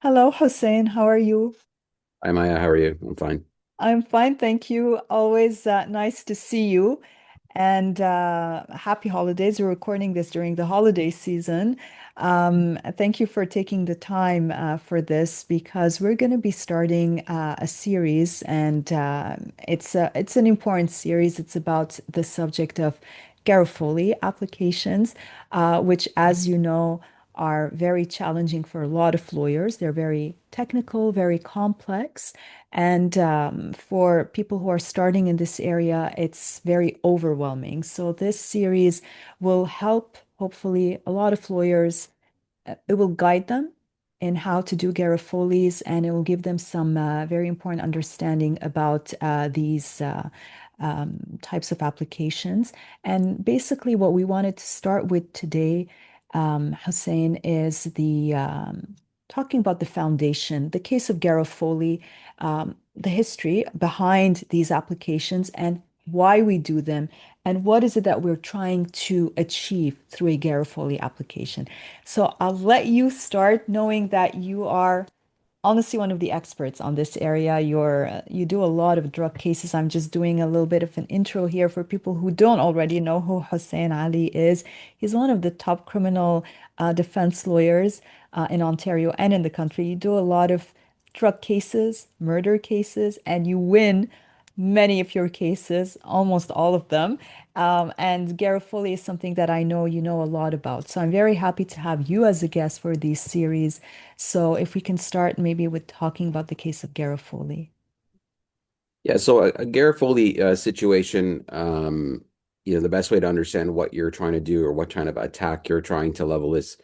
Hello, Hussein. How are you? Hi Maya, how are you? I'm fine. I'm fine, thank you. Always nice to see you. And happy holidays. We're recording this during the holiday season. Thank you for taking the time for this because we're going to be starting a series, and it's an important series. It's about the subject of Garofoli applications, which, as you know, are very challenging for a lot of lawyers. They're very technical, very complex. And for people who are starting in this area, it's very overwhelming. So this series will help, hopefully, a lot of lawyers. It will guide them in how to do Garofoli's, and it will give them some very important understanding about these types of applications. And basically, what we wanted to start with today, Hussein, is the talking about the foundation, the case of Garofoli, the history behind these applications, and why we do them, and what is it that we're trying to achieve through a Garofoli application. So I'll let you start, knowing that you are honestly one of the experts on this area. You do a lot of drug cases. I'm just doing a little bit of an intro here for people who don't already know who Hussein Ali is. He's one of the top criminal defense lawyers in Ontario and in the country. You do a lot of drug cases, murder cases, and you win many of your cases, almost all of them. And Garofoli is something that I know you know a lot about. So I'm very happy to have you as a guest for these series. So if we can start maybe with talking about the case of Garofoli. Yeah, so a Garofoli situation, the best way to understand what you're trying to do or what kind of attack you're trying to level is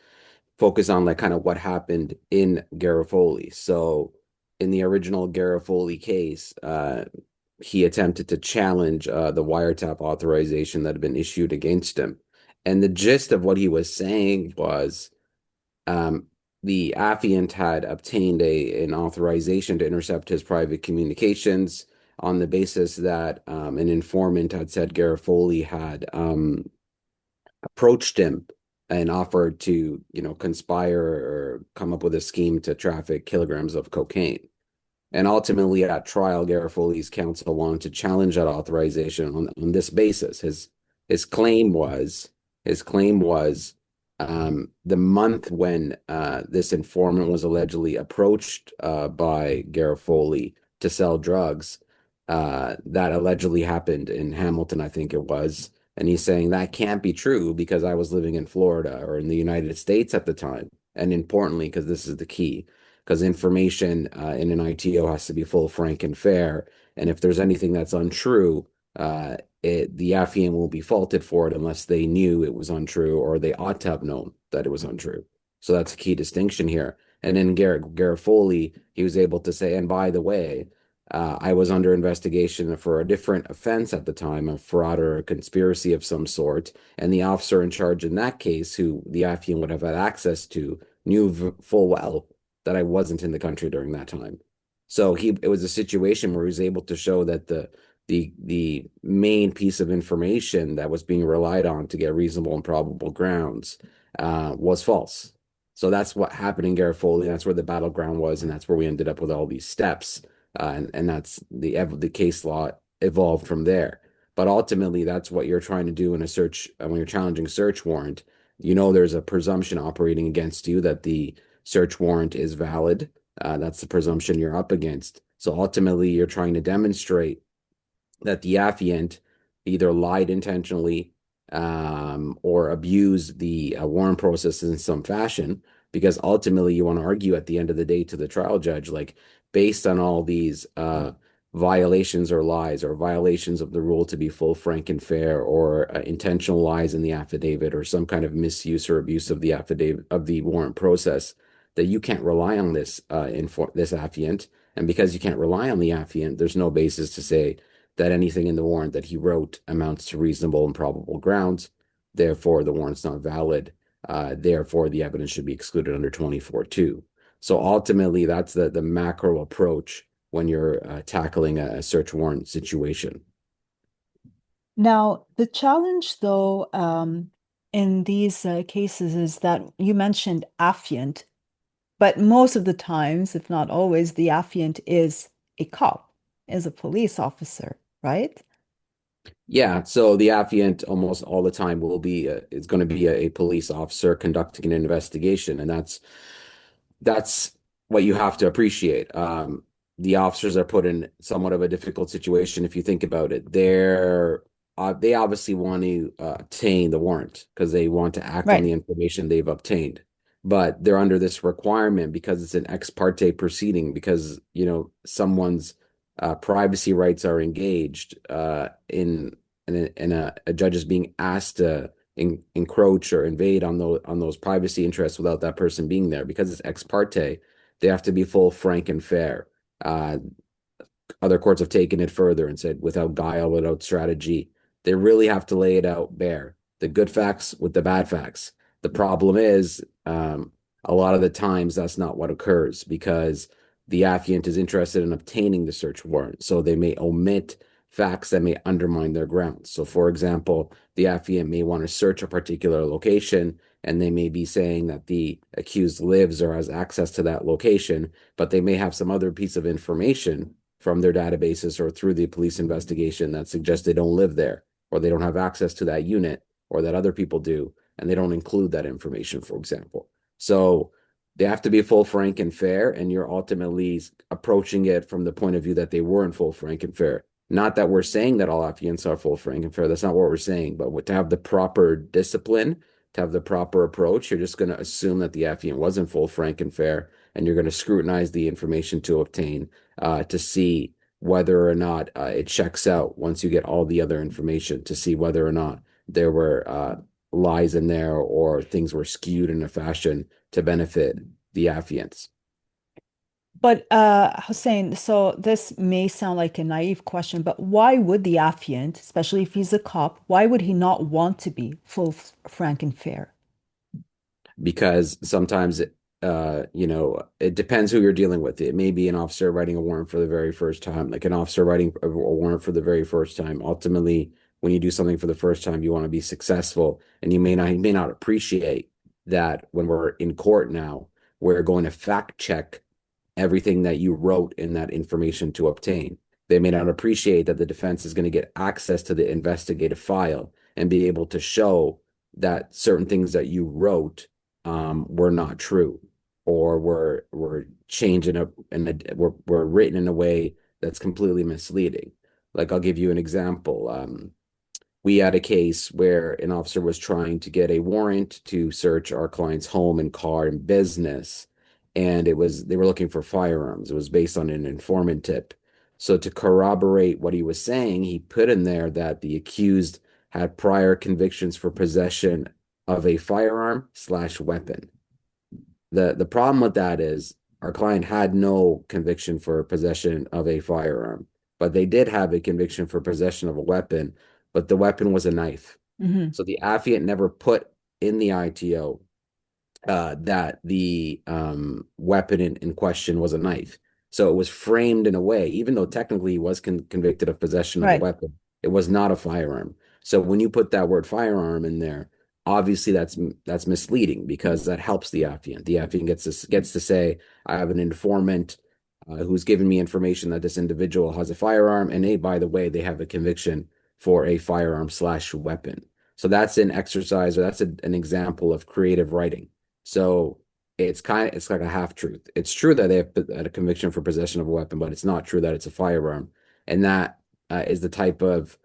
focus on like kind of what happened in Garofoli. So in the original Garofoli case, he attempted to challenge the wiretap authorization that had been issued against him. And the gist of what he was saying was um, the affiant had obtained an authorization to intercept his private communications on the basis that an informant had said Garofoli had approached him and offered to, conspire or come up with a scheme to traffic kilograms of cocaine. And ultimately, at trial, Garofoli's counsel wanted to challenge that authorization on this basis. His claim was his claim was the month when this informant was allegedly approached by Garofoli to sell drugs. That allegedly happened in Hamilton, I think it was. And he's saying that can't be true because I was living in Florida or in the United States at the time. And importantly, because this is the key, because information in an ITO has to be full, frank, and fair. And if there's anything that's untrue, the affiant will be faulted for it unless they knew it was untrue or they ought to have known that it was untrue. So that's a key distinction here. And in Garofoli, he was able to say, and by the way, I was under investigation for a different offense at the time, a fraud or a conspiracy of some sort. And the officer in charge in that case, who the affiant would have had access to, knew full well that I wasn't in the country during that time. So it was a situation where he was able to show that the main piece of information that was being relied on to get reasonable and probable grounds was false. So that's what happened in Garofoli. That's where the battleground was, and that's where we ended up with all these steps. And that's the case law evolved from there. But ultimately, that's what you're trying to do in a search when you're challenging search warrant. There's a presumption operating against you that the search warrant is valid. That's the presumption you're up against. So ultimately, you're trying to demonstrate that the affiant either lied intentionally or abused the warrant process in some fashion, because ultimately you want to argue at the end of the day to the trial judge, like based on all these violations or lies or violations of the rule to be full, frank, and fair, or intentional lies in the affidavit or some kind of misuse or abuse of the affidavit of the warrant process, that you can't rely on this affiant. And because you can't rely on the affiant, there's no basis to say that anything in the warrant that he wrote amounts to reasonable and probable grounds. Therefore, the warrant's not valid. Therefore, the evidence should be excluded under 24(2). So ultimately, that's the macro approach when you're tackling a search warrant situation. Now, the challenge, though, in these cases is that you mentioned affiant. But most of the times, if not always, the affiant is a cop, is a police officer, right? Yeah, so the affiant almost all the time will be is going to be a police officer conducting an investigation, and that's what you have to appreciate. The officers are put in somewhat of a difficult situation if you think about it. They obviously want to obtain the warrant because they want to act on Right. the information they've obtained, but they're under this requirement because it's an ex parte proceeding because someone's privacy rights are engaged in a judge is being asked to encroach or invade on those privacy interests without that person being there because it's ex parte. They have to be full, frank, and fair. Uh, Other courts have taken it further and said without guile, without strategy. They really have to lay it out bare, the good facts with the bad facts. The problem is, a lot of the times that's not what occurs because the affiant is interested in obtaining the search warrant. So they may omit facts that may undermine their grounds. So, for example, the affiant may want to search a particular location and they may be saying that the accused lives or has access to that location, but they may have some other piece of information from their databases or through the police investigation that suggests they don't live there or they don't have access to that unit or that other people do, and they don't include that information, for example. So they have to be full, frank, and fair, and you're ultimately approaching it from the point of view that they weren't full, frank, and fair. Not that we're saying that all affiants are full, frank, and fair. That's not what we're saying. But to have the proper discipline, to have the proper approach, you're just going to assume that the affiant wasn't full, frank, and fair, and you're going to scrutinize the information to obtain to see whether or not it checks out once you get all the other information to see whether or not there were lies in there or things were skewed in a fashion to benefit the affiants. But Hussein, so this may sound like a naive question, but why would the affiant, especially if he's a cop, why would he not want to be full, frank, and fair? Because sometimes it depends who you're dealing with. It may be an officer writing a warrant for the very first time, like an officer writing a warrant for the very first time. Ultimately, when you do something for the first time, you want to be successful, and you may not appreciate that when we're in court now, we're going to fact check everything that you wrote in that information to obtain. They may not appreciate that the defense is going to get access to the investigative file and be able to show that certain things that you wrote were not true or were changed were written in a way that's completely misleading. Like I'll give you an example. We had a case where an officer was trying to get a warrant to search our client's home and car and business, and they were looking for firearms. It was based on an informant tip. So to corroborate what he was saying, he put in there that the accused had prior convictions for possession of a firearm slash weapon. The problem with that is our client had no conviction for possession of a firearm, but they did have a conviction for possession of a weapon, but the weapon was a knife. Hmm. So the affiant never put in the ITO that the weapon in question was a knife. So it was framed in a way, even though technically he was convicted of possession of a Right. weapon, it was not a firearm. So when you put that word firearm in there, obviously that's misleading because that helps the affiant. The affiant gets to say, I have an informant who's given me information that this individual has a firearm, and hey, by the way, they have a conviction for a firearm slash weapon. So that's an exercise, or that's an example of creative writing. So it's like a half truth. It's true that they have a conviction for possession of a weapon, but it's not true that it's a firearm. And that is the type of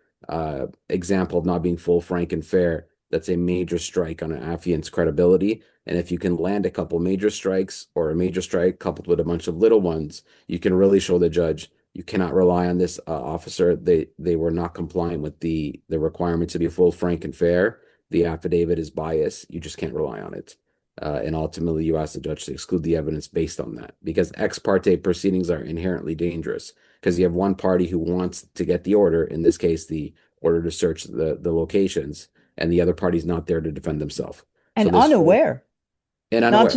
example of not being full, frank, and fair. That's a major strike on an affiant's credibility. And if you can land a couple major strikes or a major strike coupled with a bunch of little ones, you can really show the judge you cannot rely on this officer. They were not complying with the requirement to be full, frank, and fair. The affidavit is biased. You just can't rely on it. And ultimately, you ask the judge to exclude the evidence based on that because ex parte proceedings are inherently dangerous because you have one party who wants to get the order, in this case, the order to search the locations, and the other party's not there to defend themselves. So And there's four unaware, and not unaware.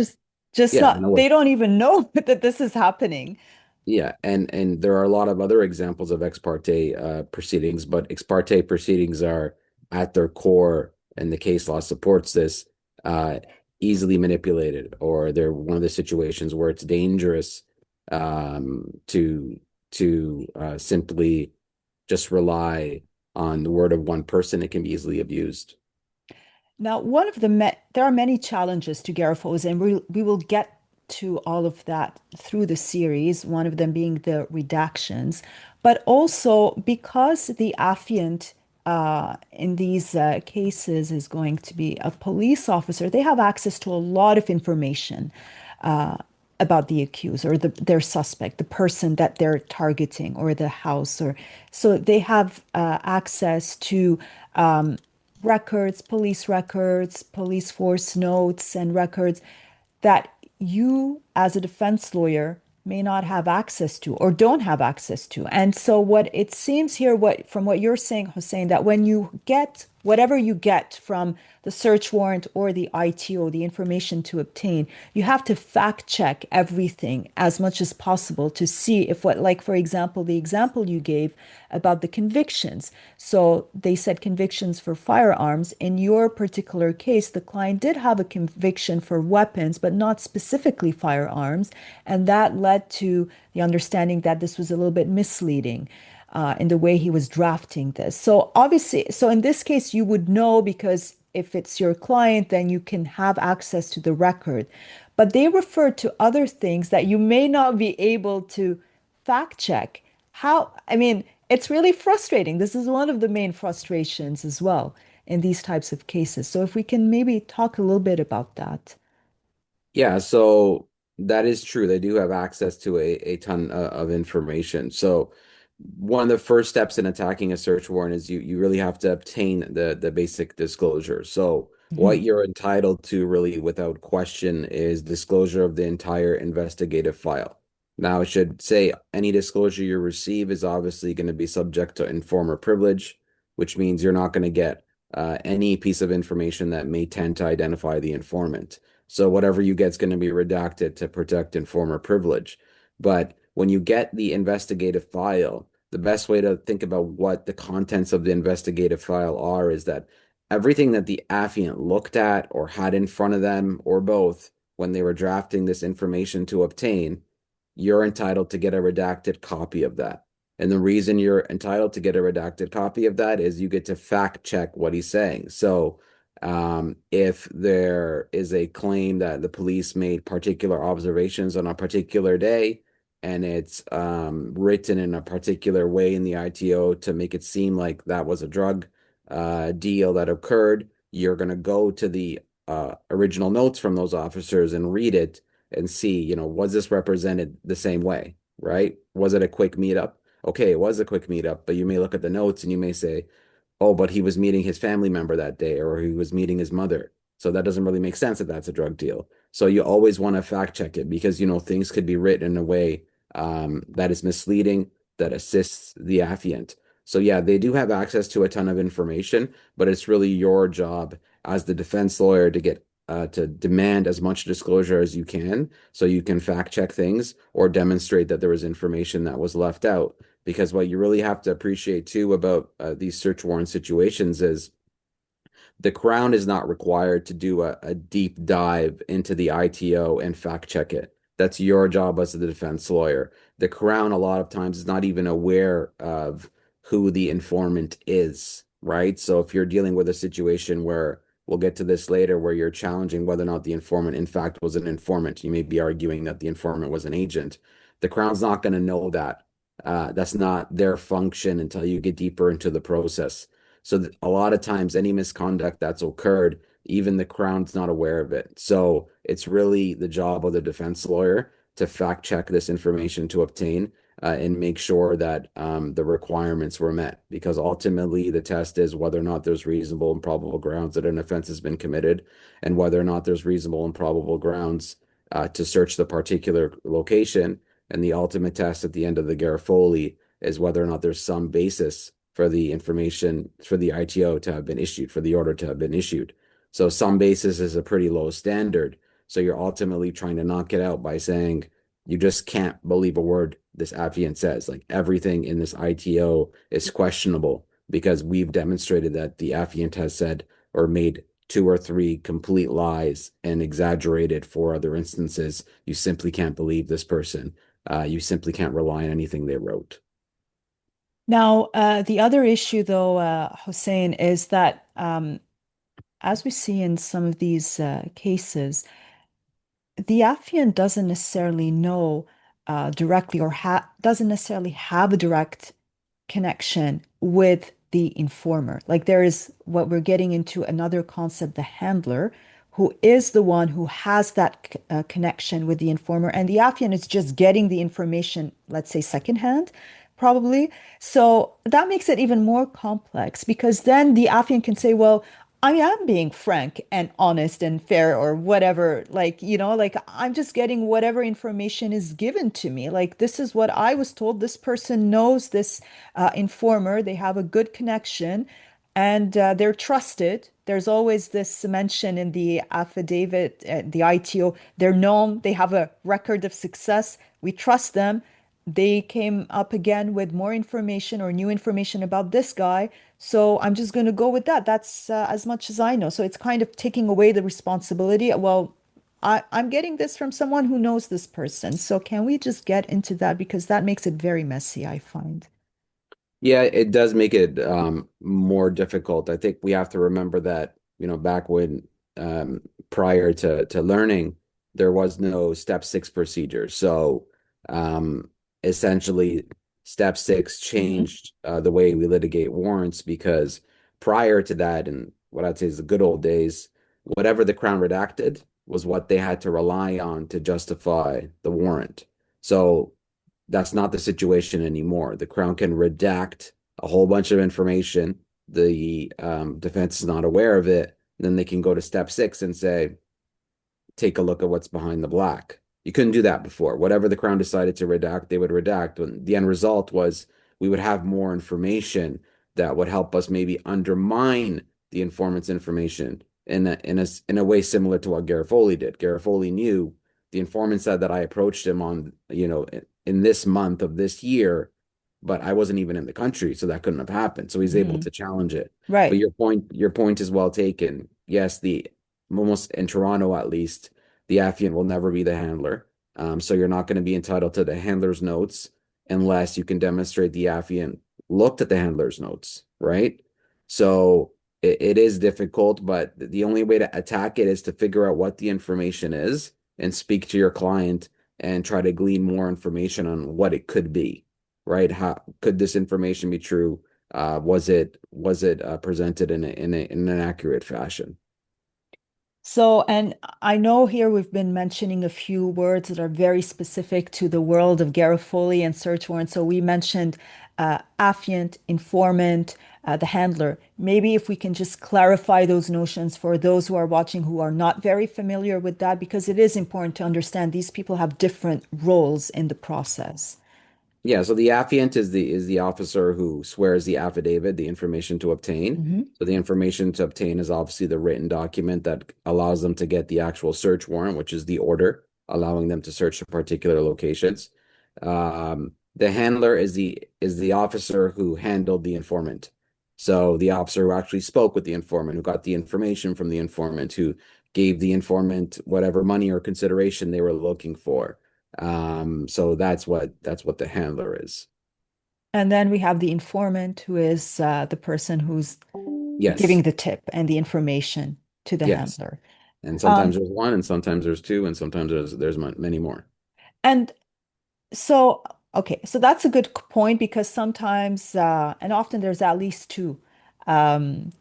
just Yeah, not, unaware. they don't even know that this is happening. Yeah, and there are a lot of other examples of ex parte proceedings, but ex parte proceedings are at their core, and the case law supports this. Uh, easily manipulated, or they're one of the situations where it's dangerous to simply just rely on the word of one person. It can be easily abused. Now, there are many challenges to Garofoli, and we will get to all of that through the series, one of them being the redactions, but also because the affiant in these cases is going to be a police officer, they have access to a lot of information uh, about the accused or their suspect, the person that they're targeting, or the house, or so they have access to records, police force notes, and records that you, as a defense lawyer, may not have access to or don't have access to. And so, what it seems here, what from what you're saying, Hussein, that when you get whatever you get from the search warrant or the ITO, the information to obtain, you have to fact check everything as much as possible to see if what, like, for example, the example you gave about the convictions. So they said convictions for firearms. In your particular case, the client did have a conviction for weapons, but not specifically firearms. And that led to the understanding that this was a little bit misleading in the way he was drafting this. So obviously, so in this case, you would know because if it's your client, then you can have access to the record. But they refer to other things that you may not be able to fact check. I mean, it's really frustrating. This is one of the main frustrations as well in these types of cases. So if we can maybe talk a little bit about that. Yeah, so that is true. They do have access to a ton of information. So one of the first steps in attacking a search warrant is you really have to obtain the basic disclosure. So what Mhm. you're entitled to really without question is disclosure of the entire investigative file. Now, I should say any disclosure you receive is obviously going to be subject to informer privilege, which means you're not going to get any piece of information that may tend to identify the informant. So whatever you get is going to be redacted to protect informer privilege. But when you get the investigative file, the best way to think about what the contents of the investigative file are is that everything that the affiant looked at or had in front of them, or both, when they were drafting this information to obtain, you're entitled to get a redacted copy of that. And the reason you're entitled to get a redacted copy of that is you get to fact check what he's saying. So, if there is a claim that the police made particular observations on a particular day, and it's written in a particular way in the ITO to make it seem like that was a drug deal that occurred, you're going to go to the original notes from those officers and read it and see, was this represented the same way, right? Was it a quick meetup? Okay, it was a quick meetup, but you may look at the notes and you may say, oh, but he was meeting his family member that day, or he was meeting his mother. So that doesn't really make sense that that's a drug deal. So you always want to fact check it because, things could be written in a way that is misleading, that assists the affiant. So yeah, they do have access to a ton of information, but it's really your job as the defense lawyer to get to demand as much disclosure as you can so you can fact check things or demonstrate that there was information that was left out. Because what you really have to appreciate too about these search warrant situations is the Crown is not required to do a deep dive into the ITO and fact check it. That's your job as the defense lawyer. The Crown, a lot of times, is not even aware of who the informant is, right? So if you're dealing with a situation where we'll get to this later, where you're challenging whether or not the informant, in fact, was an informant, you may be arguing that the informant was an agent. The Crown's not going to know that. That's not their function until you get deeper into the process. So a lot of times, any misconduct that's occurred, even the Crown's not aware of it. So it's really the job of the defense lawyer to fact check this information to obtain and make sure that the requirements were met. Because ultimately, the test is whether or not there's reasonable and probable grounds that an offense has been committed, and whether or not there's reasonable and probable grounds to search the particular location. And the ultimate test at the end of the Garofoli is whether or not there's some basis for the information for the ITO to have been issued, for the order to have been issued. So some basis is a pretty low standard. So you're ultimately trying to knock it out by saying you just can't believe a word this affiant says. Like everything in this ITO is questionable because we've demonstrated that the affiant has said or made two or three complete lies and exaggerated four other instances, you simply can't believe this person. You simply can't rely on anything they wrote. Now, the other issue, though, Hussein, is that as we see in some of these cases, the affiant doesn't necessarily know directly or doesn't necessarily have a direct connection with the informer. Like there is what we're getting into another concept, the handler, who is the one who has that connection with the informer, and the affiant is just getting the information, let's say secondhand, probably. So that makes it even more complex because then the affiant can say, well, I am being frank and honest and fair or whatever. Like, like I'm just getting whatever information is given to me. Like, this is what I was told. This person knows this informer. They have a good connection and they're trusted. There's always this mention in the affidavit, the ITO. They're known, they have a record of success. We trust them. They came up again with more information or new information about this guy. So I'm just going to go with that. That's as much as I know. So it's kind of taking away the responsibility. Well, I'm getting this from someone who knows this person. So can we just get into that? Because that makes it very messy, I find. Yeah, it does make it more difficult. I think we have to remember that, back when prior to learning, there was no step six procedure. So um, essentially, step six Mhm. changed the way we litigate warrants because prior to that, and what I'd say is the good old days, whatever the Crown redacted was what they had to rely on to justify the warrant. So that's not the situation anymore. The Crown can redact a whole bunch of information. The defense is not aware of it. Then they can go to step six and say, take a look at what's behind the black. You couldn't do that before. Whatever the Crown decided to redact, they would redact. And the end result was we would have more information that would help us maybe undermine the informant's information in a way similar to what Garofoli did. Garofoli knew the informant said that I approached him on, in this month of this year, but I wasn't even in the country, so that couldn't have happened. So he's able Mhm. to challenge it. But Right. your point is well taken. Yes, the almost in Toronto at least, the affiant will never be the handler. So you're not going to be entitled to the handler's notes unless you can demonstrate the affiant looked at the handler's notes, right? So it is difficult, but the only way to attack it is to figure out what the information is and speak to your client and try to glean more information on what it could be, right? How could this information be true? Was it presented in an accurate fashion? So, and I know here we've been mentioning a few words that are very specific to the world of Garofoli and search warrants. So we mentioned affiant, informant, the handler. Maybe if we can just clarify those notions for those who are watching who are not very familiar with that, because it is important to understand these people have different roles in the process. Yeah, so the affiant is the officer who swears the affidavit, the information to obtain. Hmm. So the information to obtain is obviously the written document that allows them to get the actual search warrant, which is the order allowing them to search the particular locations. The handler is the officer who handled the informant. So the officer who actually spoke with the informant, who got the information from the informant, who gave the informant whatever money or consideration they were looking for. So that's what the handler is. And then we have the informant, who is the person who's giving Yes, the tip and the information to the yes. handler. And sometimes Um, there's one, and sometimes there's two, and sometimes there's many more. and So, okay, so that's a good point because sometimes, and often there's at least two um,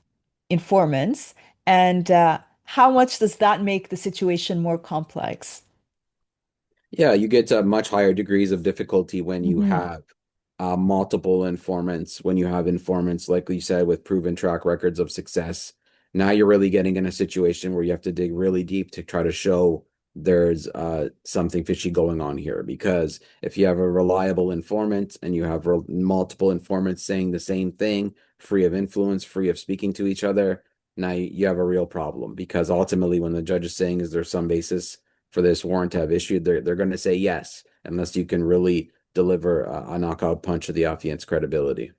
informants. And how much does that make the situation more complex? Yeah, you get much higher degrees of difficulty when you Hmm. have multiple informants, when you have informants, like you said, with proven track records of success. Now you're really getting in a situation where you have to dig really deep to try to show there's something fishy going on here. Because if you have a reliable informant and you have multiple informants saying the same thing, free of influence, free of speaking to each other, now you have a real problem. Because ultimately, when the judge is saying, is there some basis for this warrant to have issued, they're going to say yes, unless you can really deliver a knockout punch to the affiant's credibility.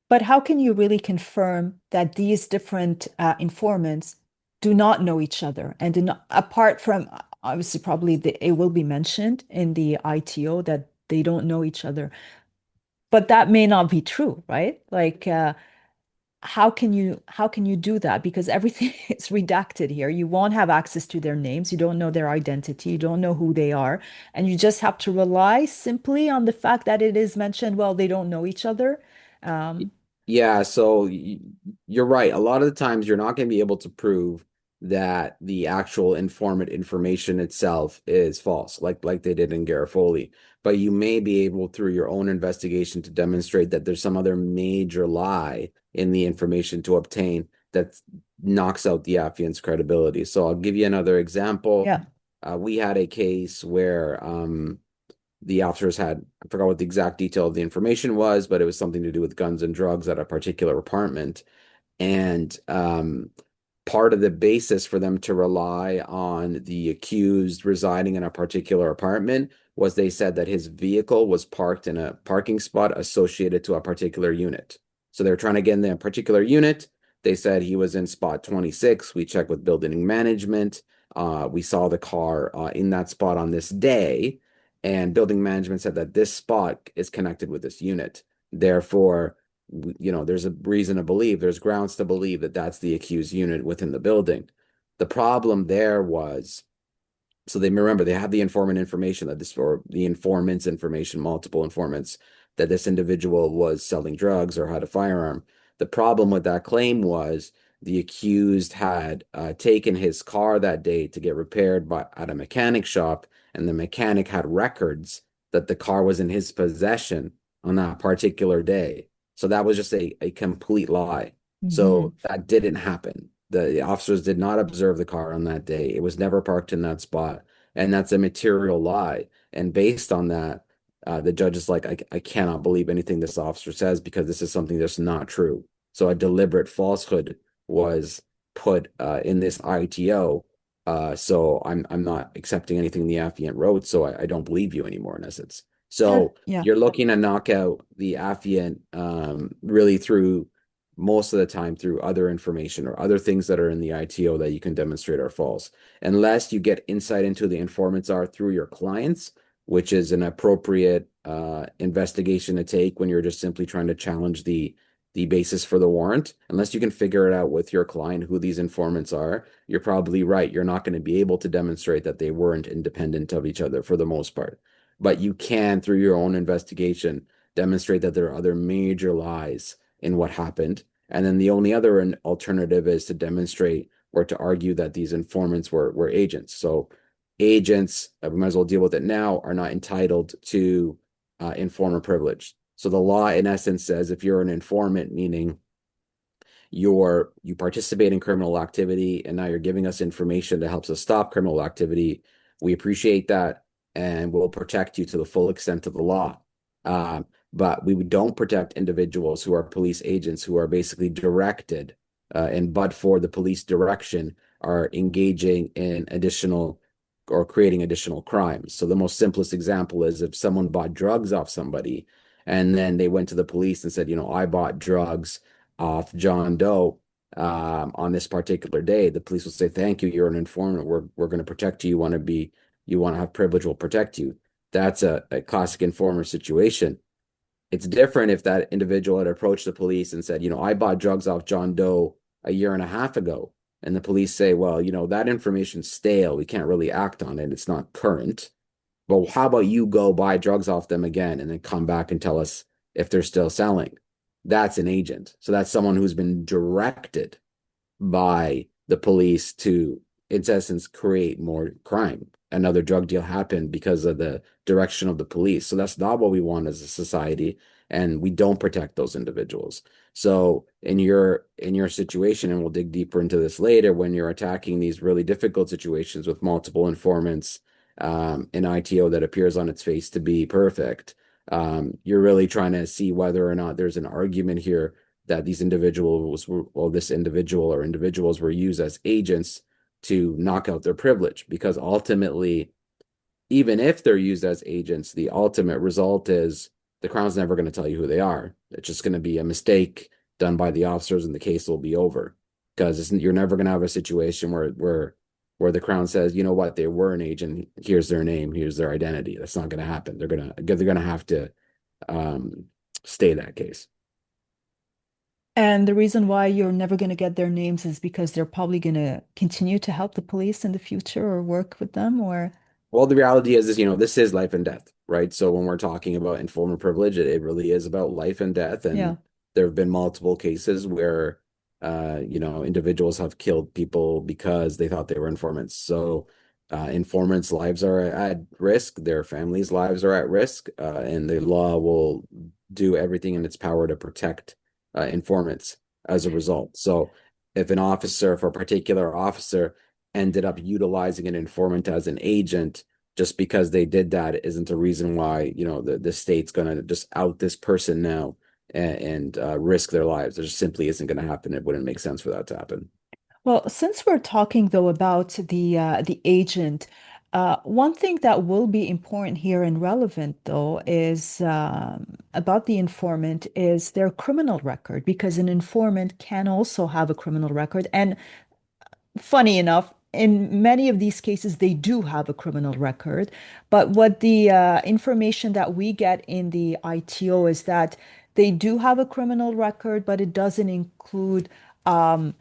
But how can you really confirm that these different informants do not know each other and do not, apart from obviously probably it will be mentioned in the ITO that they don't know each other, but that may not be true, right? Like how can you do that? Because everything is redacted here. You won't have access to their names. You don't know their identity. You don't know who they are. And you just have to rely simply on the fact that it is mentioned, well, they don't know each other. Um, Yeah, so you're right. A lot of the times you're not going to be able to prove that the actual informant information itself is false, like they did in Garofoli. But you may be able, through your own investigation, to demonstrate that there's some other major lie in the information to obtain that knocks out the affiant's credibility. So I'll give you another example. yeah. We had a case where the officers had, I forgot what the exact detail of the information was, but it was something to do with guns and drugs at a particular apartment. And part of the basis for them to rely on the accused residing in a particular apartment was they said that his vehicle was parked in a parking spot associated to a particular unit. So they were trying to get in the particular unit. They said he was in spot 26. We checked with building management. We saw the car in that spot on this day, and building management said that this spot is connected with this unit. Therefore, there's a reason to believe, there's grounds to believe that that's the accused unit within the building. The problem there was, so they remember they have the informant information that this, or the informant's information, multiple informants, that this individual was selling drugs or had a firearm. The problem with that claim was the accused had taken his car that day to get repaired at a mechanic shop, and the mechanic had records that the car was in his possession on that particular day. So that was just a complete lie. Mhm. So that didn't happen. The officers did not observe the car on that day. It was never parked in that spot. And that's a material lie. And based on that, the judge is like, I cannot believe anything this officer says because this is something that's not true. So a deliberate falsehood was put in this ITO. So I'm not accepting anything the affiant wrote. So I don't believe you anymore, in essence. So Yeah. you're looking to knock out the affiant really through most of the time through other information or other things that are in the ITO that you can demonstrate are false, unless you get insight into the informants are through your clients, which is an appropriate investigation to take when you're just simply trying to challenge the basis for the warrant. Unless you can figure it out with your client who these informants are, you're probably right. You're not going to be able to demonstrate that they weren't independent of each other for the most part. But you can, through your own investigation, demonstrate that there are other major lies in what happened. And then the only other alternative is to demonstrate or to argue that these informants were agents. So agents, we might as well deal with it now, are not entitled to informant privilege. So the law, in essence, says if you're an informant, meaning you participate in criminal activity and now you're giving us information that helps us stop criminal activity, we appreciate that and we'll protect you to the full extent of the law. But we don't protect individuals who are police agents who are basically directed and but for the police direction are engaging in additional or creating additional crimes. So the most simplest example is if someone bought drugs off somebody and then they went to the police and said, I bought drugs off John Doe on this particular day, the police will say, "Thank you, you're an informant. We're going to protect you. You want to have privilege, we'll protect you." That's a classic informer situation. It's different if that individual had approached the police and said, I bought drugs off John Doe a year and a half ago. And the police say, well, that information's stale. We can't really act on it. It's not current. But how about you go buy drugs off them again and then come back and tell us if they're still selling? That's an agent. So that's someone who's been directed by the police to, in essence, create more crime. Another drug deal happened because of the direction of the police. So that's not what we want as a society, and we don't protect those individuals. So in your situation, and we'll dig deeper into this later, when you're attacking these really difficult situations with multiple informants, an ITO that appears on its face to be perfect, you're really trying to see whether or not there's an argument here that these individuals were, well, this individual or individuals were used as agents to knock out their privilege. Because ultimately, even if they're used as agents, the ultimate result is the Crown's never going to tell you who they are. It's just going to be a mistake done by the officers and the case will be over. because you're never going to have a situation where the Crown says, you know what, they were an agent. Here's their name. Here's their identity. That's not going to happen. They're gonna have to um, stay that case. And the reason why you're never going to get their names is because they're probably going to continue to help the police in the future or work with them, or Well, the reality is, this is life and death, right? So when we're talking about informant privilege, it really is about life and death. yeah. And there have been multiple cases where, individuals have killed people because they thought they were informants. So informants' lives are at risk, their families' lives are at risk, and the law will do everything in its power to protect informants as a result. So if a particular officer ended up utilizing an informant as an agent, just because they did that isn't a reason why, the state's going to just out this person now and risk their lives. There just simply isn't going to happen. It wouldn't make sense for that to happen. Well, since we're talking though about the agent, one thing that will be important here and relevant though is about the informant is their criminal record, because an informant can also have a criminal record. And funny enough, in many of these cases, they do have a criminal record. But what the information that we get in the ITO is that they do have a criminal record, but it doesn't include um,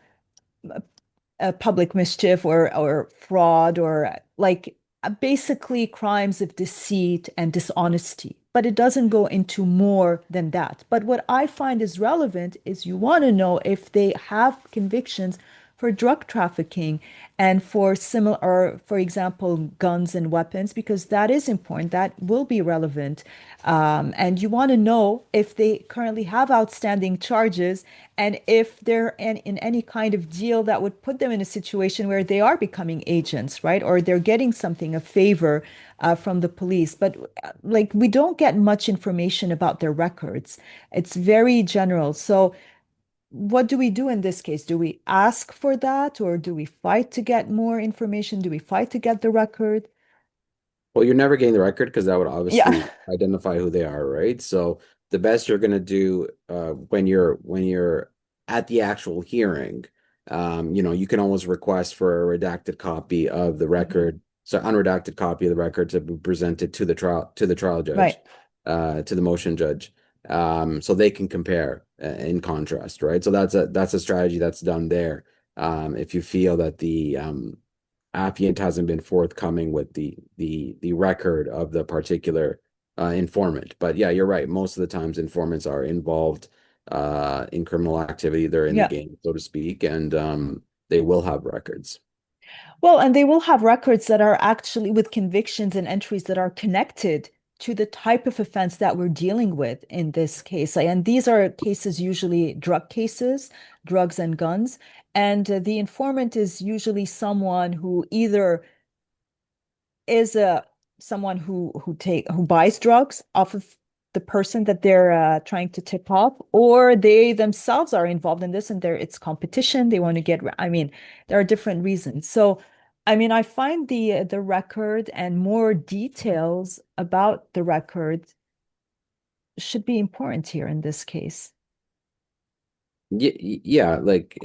public mischief or fraud or like basically crimes of deceit and dishonesty. But it doesn't go into more than that. But what I find is relevant is you want to know if they have convictions for drug trafficking and for similar, or for example, guns and weapons, because that is important. That will be relevant. And you want to know if they currently have outstanding charges and if they're in any kind of deal that would put them in a situation where they are becoming agents, right? Or they're getting something, a favor from the police. But like we don't get much information about their records. It's very general. So what do we do in this case? Do we ask for that or do we fight to get more information? Do we fight to get the record? Well, you're never getting the record because that would Yeah. obviously identify who they are, right? So the best you're going to do when you're at the actual hearing, you can always request for a redacted copy of the Mhm. record, so unredacted copy of the record to be presented to the trial Right. judge, to the motion judge, so they can compare in contrast, right? So that's a strategy that's done there. If you feel that the affiant hasn't been forthcoming with the record of the particular informant. But yeah, you're right. Most of the times informants are involved in criminal activity. They're in the Yeah. game, so to speak, and they will have records. Well, and they will have records that are actually with convictions and entries that are connected to the type of offense that we're dealing with in this case. And these are cases, usually drug cases, drugs and guns. And the informant is usually someone who either is a someone who buys drugs off of the person that they're trying to tip off, or they themselves are involved in this and it's competition. They want to get. I mean, there are different reasons. So, I mean, I find the record and more details about the record should be important here in this case. Yeah, like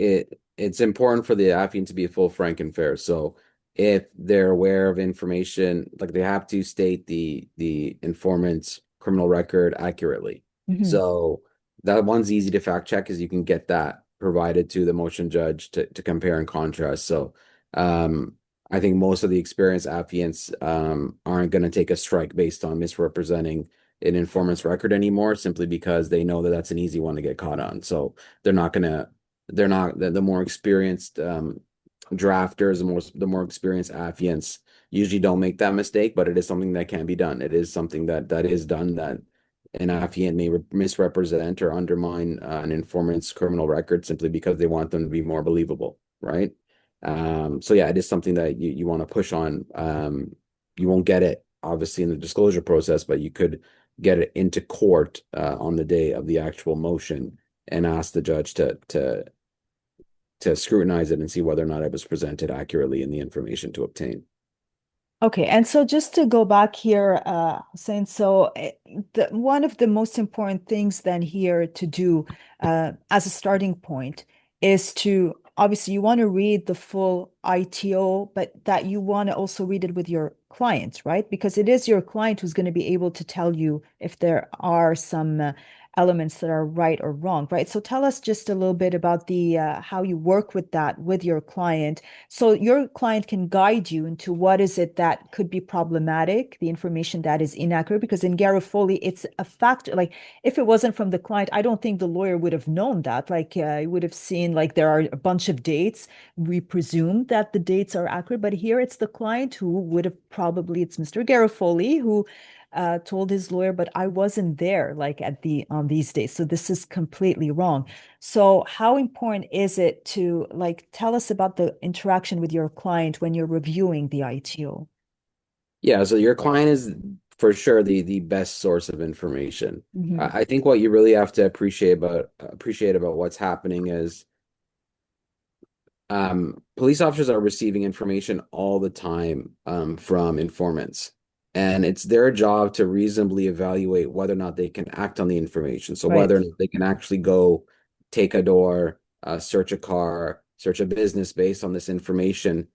it's important for the affiant to be full, frank, and fair. So if they're aware of information, like they have to state the informant's criminal record accurately. Mhm. So that one's easy to fact check, because you can get that provided to the motion judge to compare and contrast. So um I think most of the experienced affiants aren't going to take a strike based on misrepresenting an informant's record anymore, simply because they know that that's an easy one to get caught on. So they're not gonna they're not the more experienced drafters, the more experienced affiants usually don't make that mistake, but it is something that can be done. It is something that is done, that an affiant may misrepresent or undermine an informant's criminal record simply because they want them to be more believable, right? So yeah, it is something that you want to push on. You won't get it obviously in the disclosure process, but you could get it into court on the day of the actual motion and ask the judge to scrutinize it and see whether or not it was presented accurately in the information to obtain. Okay, and so just to go back here, Hussein, so one of the most important things then here to do as a starting point is to obviously you want to read the full ITO, but that you want to also read it with your client, right? Because it is your client who's going to be able to tell you if there are some elements that are right or wrong, right? So tell us just a little bit about the how you work with that with your client, so your client can guide you into what is it that could be problematic, the information that is inaccurate. Because in Garofoli, it's a factor. Like if it wasn't from the client, I don't think the lawyer would have known that. Like you would have seen like there are a bunch of dates. We presume that the dates are accurate, but here it's the client who would have probably, it's Mr. Garofoli who told his lawyer, but I wasn't there like at the on these days. So this is completely wrong. So how important is it to like tell us about the interaction with your client when you're reviewing the ITO? Yeah, so your client is for sure the best source of information. Hmm. I think what you really have to appreciate about what's happening is police officers are receiving information all the time from informants, and it's their job to reasonably evaluate whether or not they can act on the information. So Right. whether or not they can actually go take a door, search a car, search a business based on this information,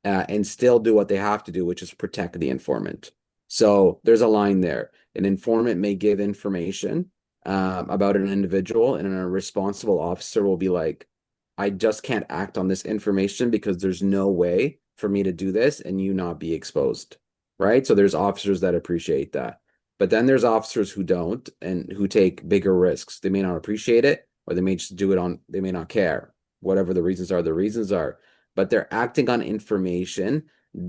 and still do what they have to do, which is protect the informant. So there's a line there. An informant may give information about an individual, and a responsible officer will be like, I just can't act on this information because there's no way for me to do this and you not be exposed. Right. So there's officers that appreciate that. But then there's officers who don't and who take bigger risks. They may not appreciate it, or they may just do it they may not care. Whatever the reasons are, but they're acting on information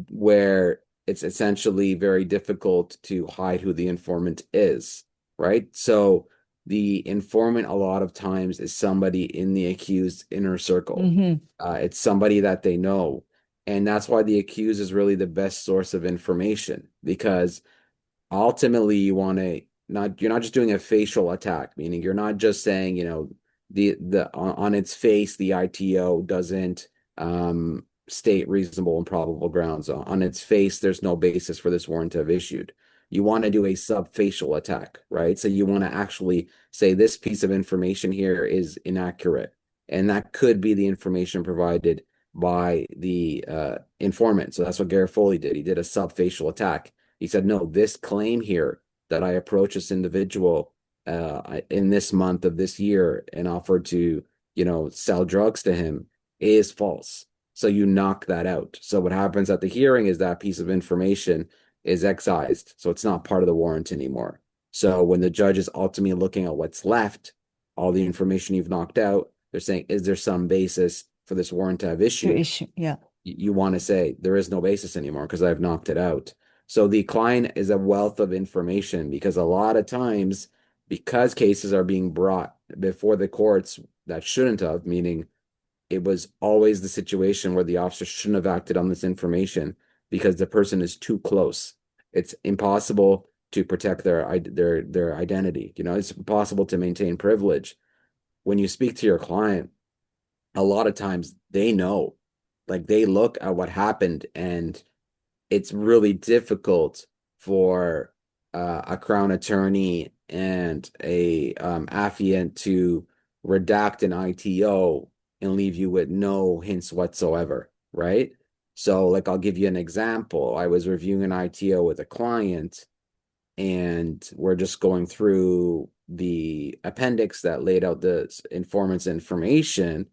where it's essentially very difficult to hide who the informant is, right? So the informant a lot of times is somebody in the accused inner circle. Hmm. It's somebody that they know. And that's why the accused is really the best source of information, because ultimately you want to not you're not just doing a facial attack, meaning you're not just saying, the on its face the ITO doesn't state reasonable and probable grounds. On its face there's no basis for this warrant to have issued. You want to do a subfacial attack, right? So you want to actually say this piece of information here is inaccurate, and that could be the information provided by the informant. So that's what Garofoli did. He did a subfacial attack. He said, no, this claim here that I approached this individual in this month of this year and offered to, sell drugs to him is false. So you knock that out. So what happens at the hearing is that piece of information is excised. So it's not part of the warrant anymore. So when the judge is ultimately looking at what's left, all the information you've knocked out, they're saying, is there some basis for this warrant to have Your issued? issue. Yeah. You want to say there is no basis anymore because I've knocked it out. So the client is a wealth of information, because a lot of times, because cases are being brought before the courts that shouldn't have, meaning it was always the situation where the officer shouldn't have acted on this information because the person is too close. It's impossible to protect their identity. It's impossible to maintain privilege. When you speak to your client, a lot of times they know, like they look at what happened, and it's really difficult for a crown attorney and a affiant to redact an ITO and leave you with no hints whatsoever, right? So, like, I'll give you an example. I was reviewing an ITO with a client, and we're just going through the appendix that laid out the informant's information,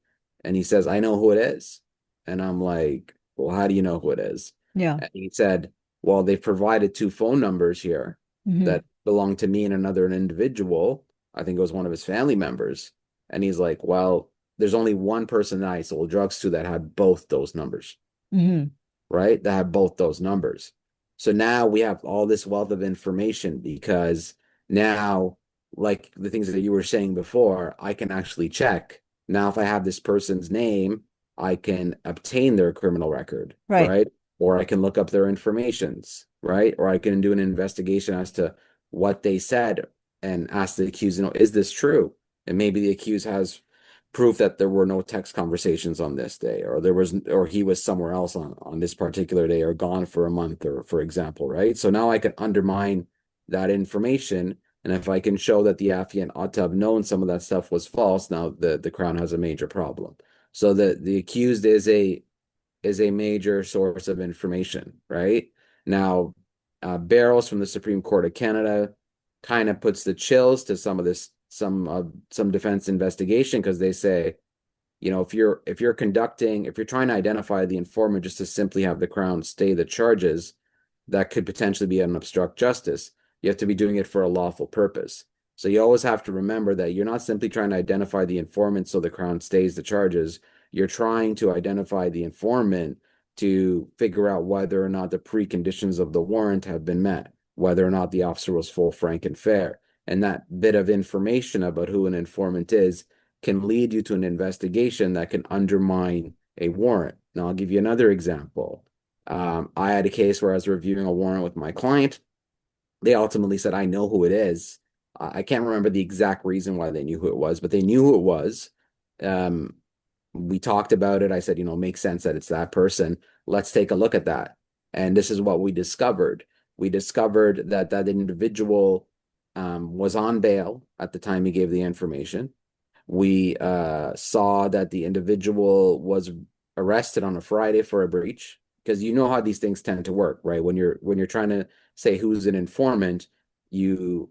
and he says, I know who it is. And I'm like, well, how do you know who it is? Yeah. And he said, well, they've provided two phone numbers here Hmm. that belong to me and another an individual. I think it was one of his family members. And he's like, well, there's only one person that I sold drugs to that had both those numbers, Hmm. right? That have both those numbers. So now we have all this wealth of information, because now, like the things that you were saying before, I can actually check. Now, if I have this person's name, I can obtain their criminal record, Right. right? Or I can look up their informations, right? Or I can do an investigation as to what they said and ask the accused, is this true? And maybe the accused has proof that there were no text conversations on this day, or or he was somewhere else on this particular day, or gone for a month, or for example, right? So now I can undermine that information, and if I can show that the affiant ought to have known some of that stuff was false, now the crown has a major problem. So the accused is a major source of information, right? Now, Barrows from the Supreme Court of Canada kind of puts the chills to some of this, some defense investigation because they say, you know, if you're trying to identify the informant just to simply have the Crown stay the charges, that could potentially be an obstruct justice. You have to be doing it for a lawful purpose. So you always have to remember that you're not simply trying to identify the informant so the Crown stays the charges. You're trying to identify the informant to figure out whether or not the preconditions of the warrant have been met, whether or not the officer was full, frank, and fair. And that bit of information about who an informant is can lead you to an investigation that can undermine a warrant. Now, I'll give you another example. I had a case where I was reviewing a warrant with my client. They ultimately said, I know who it is. I can't remember the exact reason why they knew who it was, but they knew who it was. Um, we talked about it. I said, you know, makes sense that it's that person. Let's take a look at that. And this is what we discovered. We discovered that that individual was on bail at the time he gave the information. We saw that the individual was arrested on a Friday for a breach because you know how these things tend to work, right? When you're trying to say who's an informant, you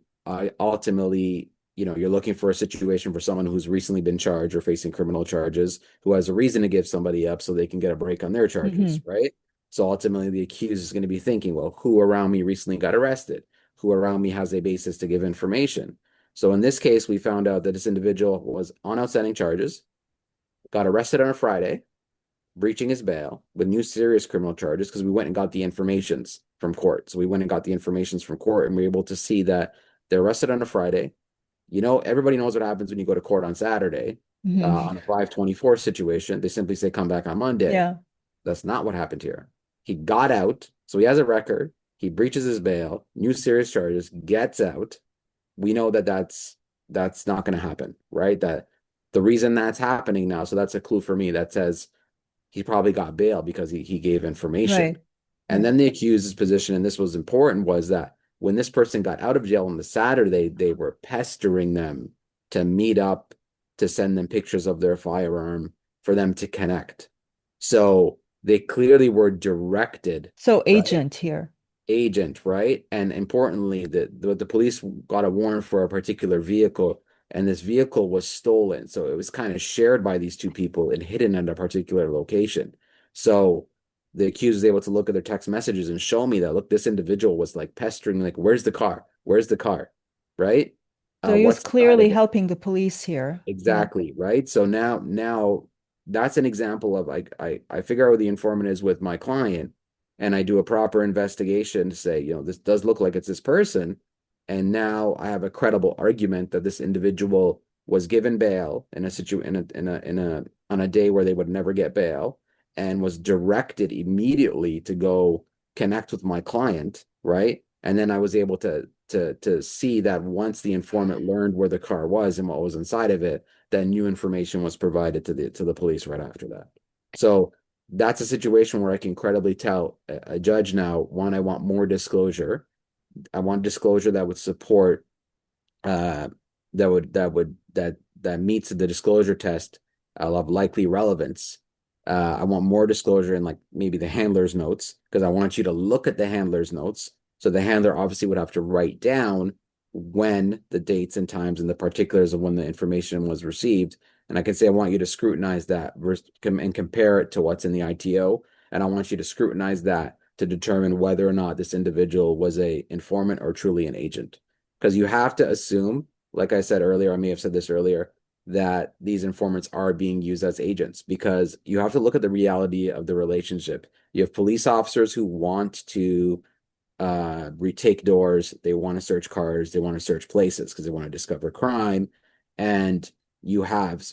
ultimately, you know, you're looking for a situation for someone who's recently been charged or facing criminal charges, who has a reason to give somebody up so they can get a break on their charges, Hmm. right? So ultimately, the accused is going to be thinking, well, who around me recently got arrested? Who around me has a basis to give information? So in this case, we found out that this individual was on outstanding charges, got arrested on a Friday, breaching his bail with new serious criminal charges because we went and got the informations from court. So we went and got the informations from court and we were able to see that they're arrested on a Friday. You know, everybody knows what happens when you go to court on Saturday Hmm. on a 524 situation. They simply say, come back on Monday. Yeah, That's not what happened here. He got out, so he has a record. He breaches his bail, new serious charges, gets out. We know that that's not going to happen, right? That the reason that's happening now, so that's a clue for me that says he probably got bail because he gave information. right, And right. then the accused's position, and this was important, was that when this person got out of jail on the Saturday, they were pestering them to meet up, to send them pictures of their firearm for them to connect. So they clearly were directed, So right? agent here. Agent, right? And importantly, the police got a warrant for a particular vehicle, and this vehicle was stolen. So it was kind of shared by these two people and hidden at a particular location. So the accused was able to look at their text messages and show me that, look, this individual was like pestering, like, where's the car? Where's the car? Right? So he was What's inside clearly of it? helping the police here. Yeah. Exactly, right? So now that's an example of like I figure out who the informant is with my client and I do a proper investigation to say, you know, this does look like it's this person. And now I have a credible argument that this individual was given bail in a situ in a on a day where they would never get bail and was directed immediately to go connect with my client, right? And then I was able to see that once the informant learned where the car was and what was inside of it, then new information was provided to the police right after that. So that's a situation where I can credibly tell a judge now, one, I want more disclosure. I want disclosure that would support uh that meets the disclosure test of likely relevance. I want more disclosure in like maybe the handler's notes because I want you to look at the handler's notes. So the handler obviously would have to write down when the dates and times and the particulars of when the information was received. And I can say I want you to scrutinize that and compare it to what's in the ITO. And I want you to scrutinize that to determine whether or not this individual was a informant or truly an agent. Because you have to assume, like I said earlier, I may have said this earlier, that these informants are being used as agents because you have to look at the reality of the relationship. You have police officers who want to retake doors, they want to search cars, they want to search places because they want to discover crime. And you have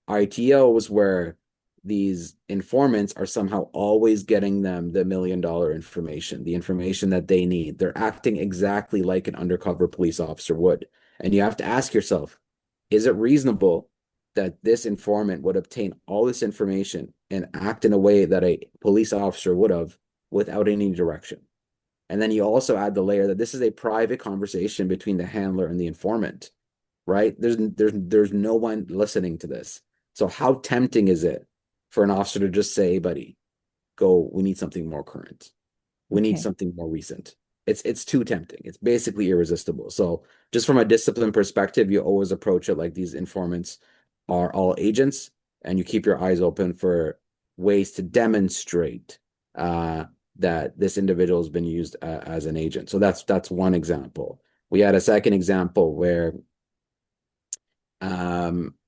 ITOs where these informants are somehow always getting them the $1 million information, the information that they need. They're acting exactly like an undercover police officer would. And you have to ask yourself, is it reasonable that this informant would obtain all this information and act in a way that a police officer would have without any direction? And then you also add the layer that this is a private conversation between the handler and the informant, right? There's no one listening to this. So how tempting is it for an officer to just say, buddy, go, we need something more current. We need Okay. something more recent. It's too tempting. It's basically irresistible. So just from a discipline perspective, you always approach it like these informants are all agents, and you keep your eyes open for ways to demonstrate uh, that this individual has been used as an agent. So that's one example. We had a second example where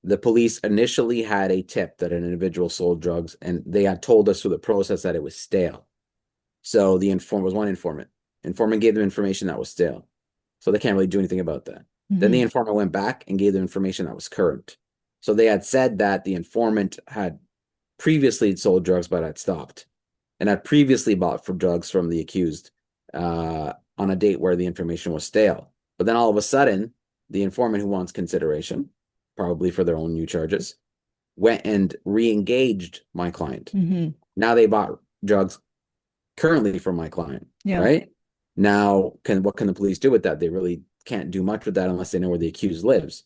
the police initially had a tip that an individual sold drugs, and they had told us through the process that it was stale. So the informant was one informant. Informant gave them information that was stale. So they can't really do anything about that. Then the Hmm. informant went back and gave them information that was current. So they had said that the informant had previously sold drugs but had stopped and had previously bought for drugs from the accused on a date where the information was stale. But then all of a sudden, the informant who wants consideration, probably for their own new charges, went and re-engaged my client. Hmm. Now they bought drugs currently from my client, Yeah. right? Now, what can the police do with that? They really can't do much with that unless they know where the accused lives.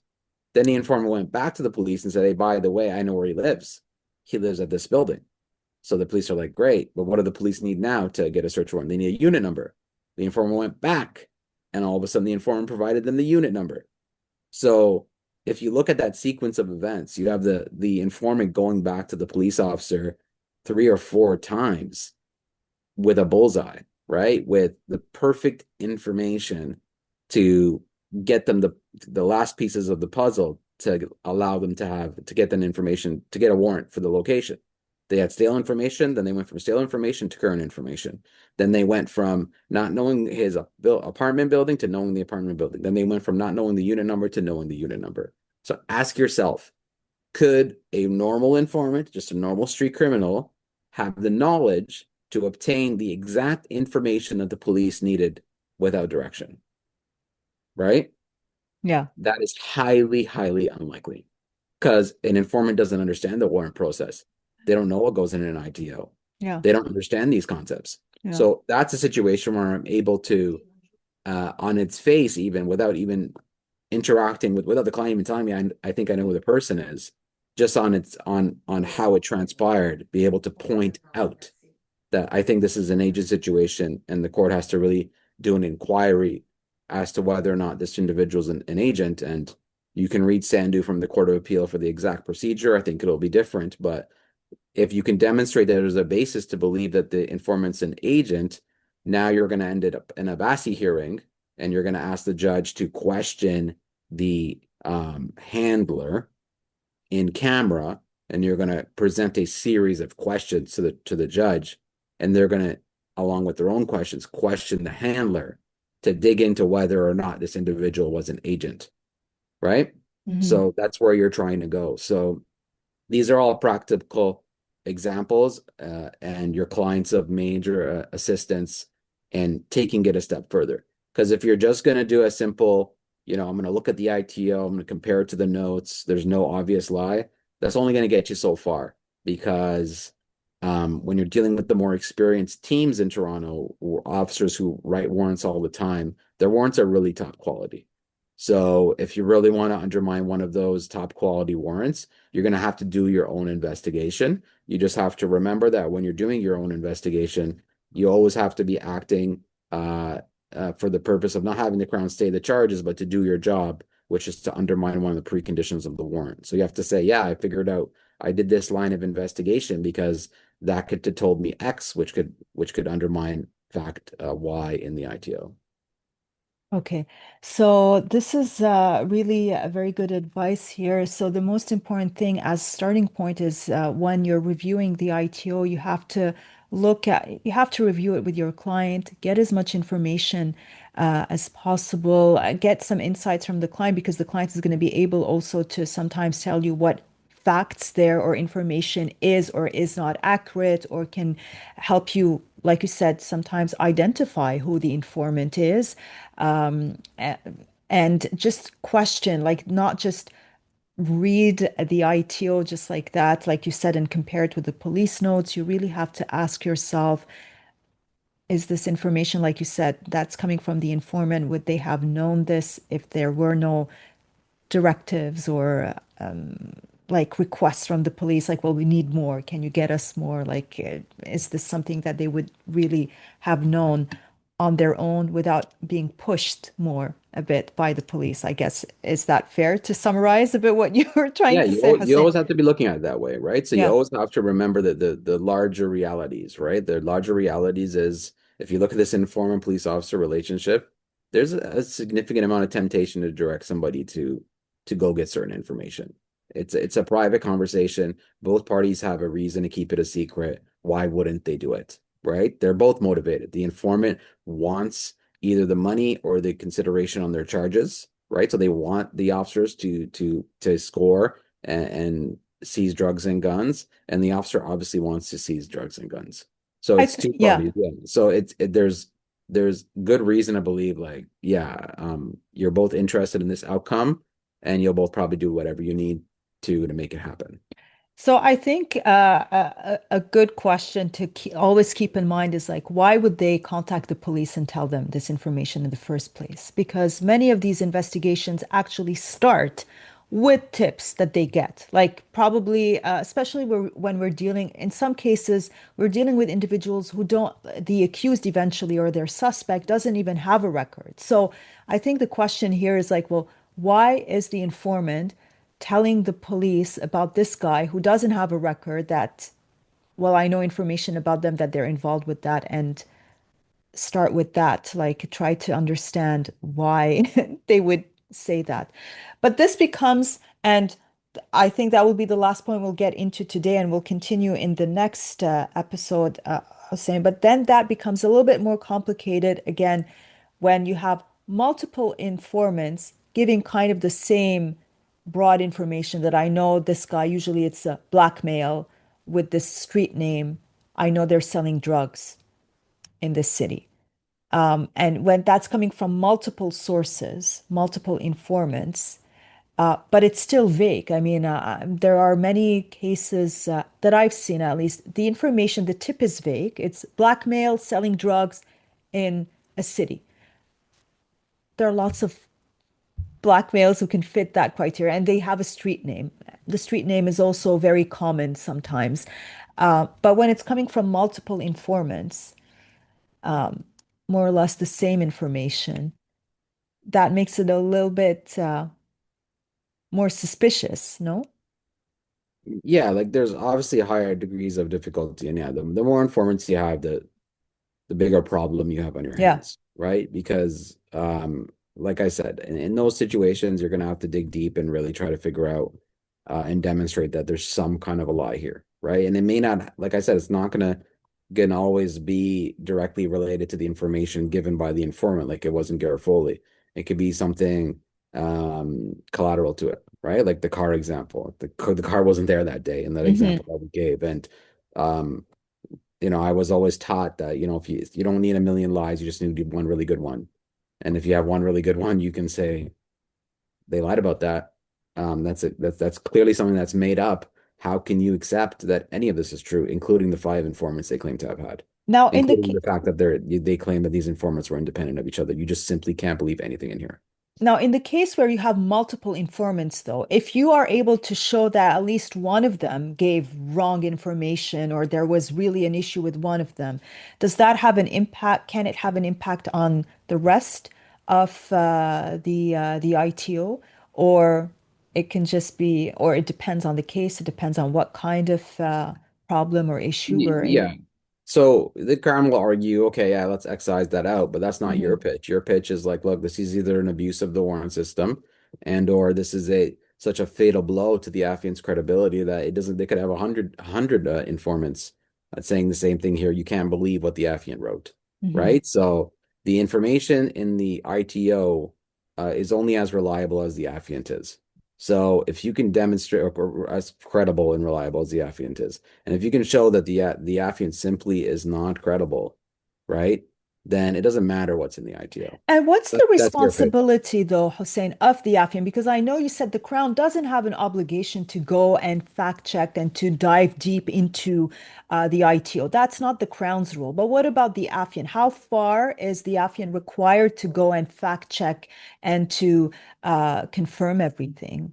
Then the informant went back to the police and said, hey, by the way, I know where he lives. He lives at this building. So the police are like, great, but what do the police need now to get a search warrant? They need a unit number. The informant went back, and all of a sudden the informant provided them the unit number. So if you look at that sequence of events, you have the informant going back to the police officer 3 or 4 times with a bullseye, right? With the perfect information to get them the last pieces of the puzzle to allow them to get them information to get a warrant for the location. They had stale information, then they went from stale information to current information. Then they went from not knowing his apartment building to knowing the apartment building. Then they went from not knowing the unit number to knowing the unit number. So ask yourself, could a normal informant, just a normal street criminal, have the knowledge to obtain the exact information that the police needed without direction? Right? Yeah. That is highly, highly unlikely because an informant doesn't understand the warrant process. They don't know what goes in an ITO. Yeah. They don't understand these concepts. Yeah. So that's a situation where I'm able to, on its face, even without even interacting without the client even telling me I think I know who the person is, just on how it transpired, be able to point out that I think this is an agent situation and the court has to really do an inquiry as to whether or not this individual is an agent. And you can read Sandu from the Court of Appeal for the exact procedure. I think it'll be different, but if you can demonstrate that there's a basis to believe that the informant's an agent, now you're going to end up in a Bassi hearing and you're going to ask the judge to question the handler in camera, and you're going to present a series of questions to the judge, and they're going to, along with their own questions, question the handler to dig into whether or not this individual was an agent, right? Hmm. So that's where you're trying to go. So these are all practical examples, and your clients of major assistance and taking it a step further. Because if you're just going to do a simple, I'm going to look at the ITO, I'm going to compare it to the notes, there's no obvious lie, that's only going to get you so far. Because when you're dealing with the more experienced teams in Toronto, or officers who write warrants all the time, their warrants are really top quality. So if you really want to undermine one of those top quality warrants, you're going to have to do your own investigation. You just have to remember that when you're doing your own investigation, you always have to be acting for the purpose of not having the Crown stay the charges, but to do your job, which is to undermine one of the preconditions of the warrant. So you have to say, yeah, I did this line of investigation because that could have told me X, which could undermine fact Y in the ITO. Okay, so this is really a very good advice here. So the most important thing as starting point is when you're reviewing the ITO, you have to review it with your client, get as much information as possible, get some insights from the client because the client is going to be able also to sometimes tell you what facts there or information is or is not accurate or can help you, like you said, sometimes identify who the informant is, um, a- and just question, like not just read the ITO just like that, like you said, and compare it with the police notes. You really have to ask yourself, is this information, like you said, that's coming from the informant? Would they have known this if there were no directives or like requests from the police, like, well, we need more. Can you get us more? Like, is this something that they would really have known on their own without being pushed more a bit by the police? I guess, is that fair to summarize a bit what you were trying Yeah, to say, you Hussein? always have to be looking at it that way, right? So you Yeah. always have to remember that the larger realities, right? The larger realities is if you look at this informant police officer relationship, there's a significant amount of temptation to direct somebody to go get certain information. It's a private conversation. Both parties have a reason to keep it a secret. Why wouldn't they do it? Right? They're both motivated. The informant wants either the money or the consideration on their charges, right? So they want the officers to score and seize drugs and guns, and the officer obviously wants to seize drugs and guns. So it's two Yeah. parties. Yeah. So there's good reason to believe like, yeah, you're both interested in this outcome, and you'll both probably do whatever you need to make it happen. So I think a good question to always keep in mind is like, why would they contact the police and tell them this information in the first place? Because many of these investigations actually start with tips that they get. Like probably, especially when we're dealing, in some cases, we're dealing with individuals who don't, the accused eventually or their suspect doesn't even have a record. So I think the question here is like, well, why is the informant telling the police about this guy who doesn't have a record that, well, I know information about them that they're involved with that and start with that, like try to understand why they would say that. But this becomes, and I think that will be the last point we'll get into today, and we'll continue in the next episode, Hussein. But then that becomes a little bit more complicated again when you have multiple informants giving kind of the same broad information that I know this guy, usually it's a blackmail with this street name. I know they're selling drugs in this city. And when that's coming from multiple sources, multiple informants, but it's still vague. I mean, there are many cases that I've seen, at least, the information, the tip is vague. It's blackmail, selling drugs in a city. There are lots of blackmails who can fit that criteria, and they have a street name. The street name is also very common sometimes. But when it's coming from multiple informants, more or less the same information, that makes it a little bit more suspicious, no? Yeah, like there's obviously higher degrees of difficulty, and yeah, the more informants you have, the bigger problem you have on your Yeah. hands, right? Because like I said, in those situations, you're gonna have to dig deep and really try to figure out and demonstrate that there's some kind of a lie here, right? And it may not, like I said, it's not gonna always be directly related to the information given by the informant, like it was in Garofoli. It could be something collateral to it, right? Like the car example. The car wasn't there that day in that Hmm. example that we gave. And um I was always taught that, if you don't need a million lies, you just need one really good one. And if you have one really good one, you can say they lied about that. That's it. That's clearly something that's made up. How can you accept that any of this is true, including the five informants they claim to have had, Now, in the including the fact that they claim that these informants were independent of each other? You just simply can't believe anything in here. Now, in the case where you have multiple informants, though, if you are able to show that at least one of them gave wrong information or there was really an issue with one of them, does that have an impact? Can it have an impact on the rest of the ITO, or it can just be, or it depends on the case. It depends on what kind of problem or issue we're in. Yeah. So the Crown will argue, okay, yeah, let's excise that out, but that's not Hmm. your pitch. Your pitch is like, look, this is either an abuse of the warrant system and or this is a such a fatal blow to the affiant's credibility that it doesn't they could have a hundred informants saying the same thing here. You can't believe what the affiant wrote, Hmm. right? So the information in the ITO is only as reliable as the affiant is. So if you can demonstrate or as credible and reliable as the affiant is, and if you can show that the affiant simply is not credible, right? Then it doesn't matter what's in the ITO. And what's the That's your pitch. responsibility, though, Hussein, of the affiant? Because I know you said the Crown doesn't have an obligation to go and fact check and to dive deep into the ITO. That's not the Crown's role. But what about the affiant? How far is the affiant required to go and fact check and to confirm everything?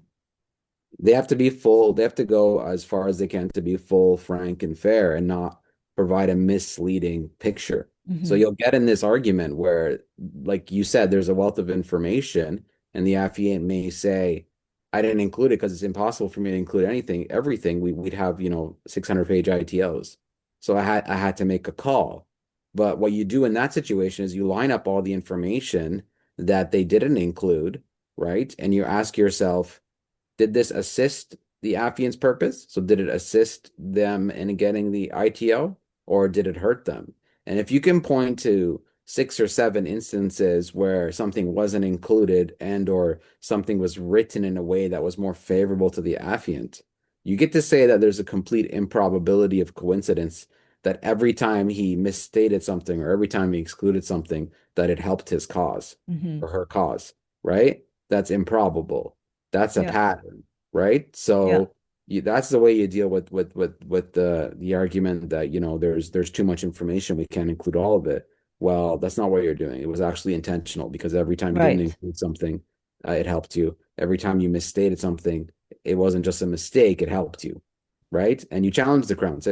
They have to be full, they have to go as far as they can to be full, frank, and fair and not provide a misleading picture. So Hmm. you'll get in this argument where, like you said, there's a wealth of information, and the affiant may say, I didn't include it because it's impossible for me to include anything, everything. We'd have, 600-page ITOs. So I had to make a call. But what you do in that situation is you line up all the information that they didn't include, right? And you ask yourself, did this assist the affiant's purpose? So did it assist them in getting the ITO, or did it hurt them? And if you can point to 6 or 7 instances where something wasn't included and or something was written in a way that was more favorable to the affiant, you get to say that there's a complete improbability of coincidence that every time he misstated something or every time he excluded something, that it helped his cause Hmm. or her cause, right? That's improbable. That's a Yeah. pattern, right? Yeah. So that's the way you deal with the argument that there's too much information, we can't include all of it. Well, that's not what you're doing. It was actually intentional because every time you didn't Right. include something, it helped you. Every time you misstated something, it wasn't just a mistake, it helped you, right? And you challenge the crown. Say,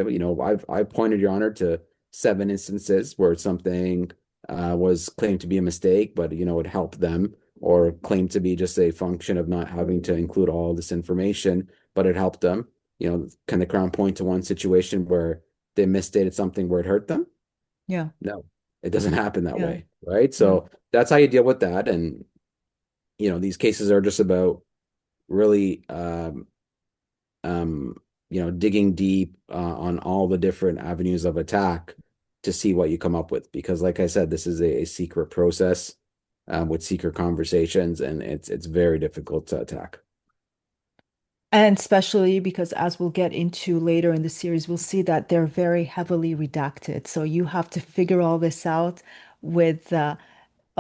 I've pointed your honor to 7 instances where something was claimed to be a mistake, but it helped them, or claimed to be just a function of not having to include all this information, but it helped them. Can the crown point to one situation where they misstated something where it hurt them? Yeah. No, it doesn't happen that Yeah. way, right? Yeah. So that's how you deal with that. And these cases are just about really um, digging deep on all the different avenues of attack to see what you come up with. Because, like I said, this is a secret process with secret conversations, and it's very difficult to attack. And especially because, as we'll get into later in the series, we'll see that they're very heavily redacted. So you have to figure all this out with a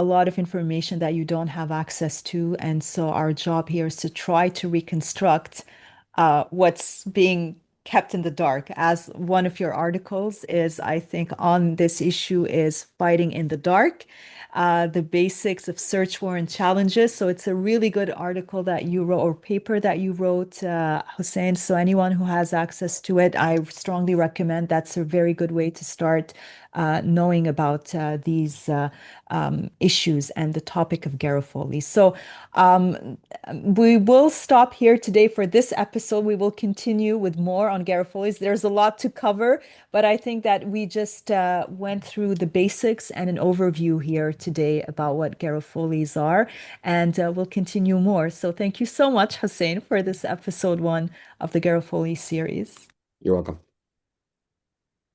lot of information that you don't have access to. And so our job here is to try to reconstruct what's being kept in the dark. As one of your articles is, I think, on this issue is fighting in the dark. The basics of search warrant challenges. So it's a really good article that you wrote or paper that you wrote, Hussein. So anyone who has access to it, I strongly recommend. That's a very good way to start knowing about these issues and the topic of Garofoli. So um, we will stop here today for this episode. We will continue with more on Garofoli's. There's a lot to cover, but I think that we just went through the basics and an overview here today about what Garofoli's are, and we'll continue more. So thank you so much, Hussein, for this episode 1 of the Garofoli series. You're welcome.